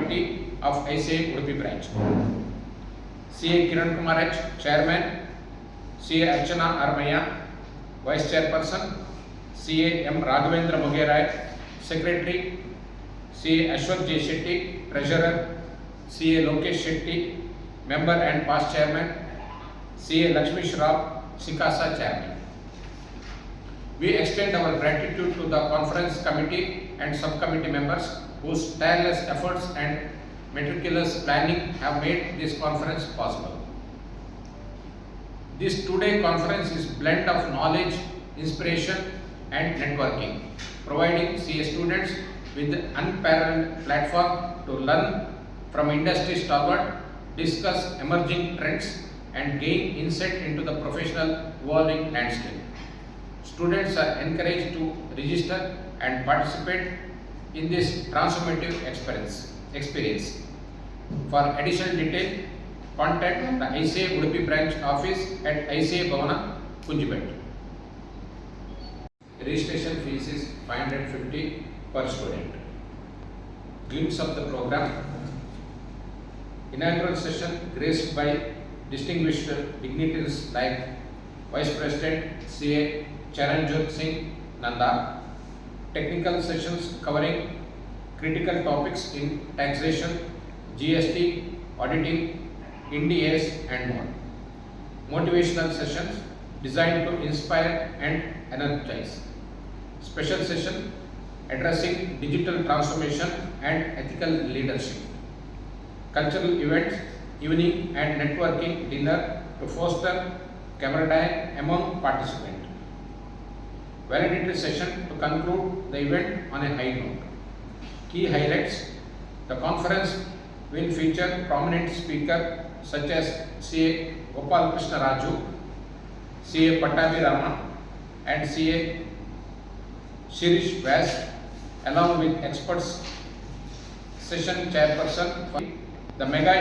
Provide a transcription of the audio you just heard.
Committee of ICA Udupi branch. CA Kiran Kumar H, Chairman. CA Archana Armaya, Vice Chairperson. CA M Raghavendra Mugerai, Secretary. CA Ashwat J Shetty, Treasurer. CA Lokesh Shetty, Member and Past Chairman. CA Lakshmi Shrab, Sikasa Chairman. We extend our gratitude to the conference committee and subcommittee members whose tireless efforts and meticulous planning have made this conference possible. This two-day conference is a blend of knowledge, inspiration and networking, providing CA students with an unparalleled platform to learn from industry stalwart, discuss emerging trends and gain insight into the professional evolving landscape. Students are encouraged to register and participate in this transformative experience. For additional detail, contact the ICA Udupi branch office at ICA Bhavana, Kunjibet. Registration fees is 550 per student. Glimpse of the program. Inaugural session graced by distinguished dignitaries like Vice President CA Charanjot Singh Nanda. Technical sessions covering critical topics in taxation, GST, auditing, NDAs and more. Motivational sessions designed to inspire and energize. Special session addressing digital transformation and ethical leadership. Cultural events, evening and networking dinner to foster camaraderie among participants. Validatory session to conclude the event on a high note. Key highlights: the conference will feature prominent speakers such as CA Gopal Krishna Raju, CA Pattabi Rama and CA Shirish Vyas, along with experts. Session chairperson for the mega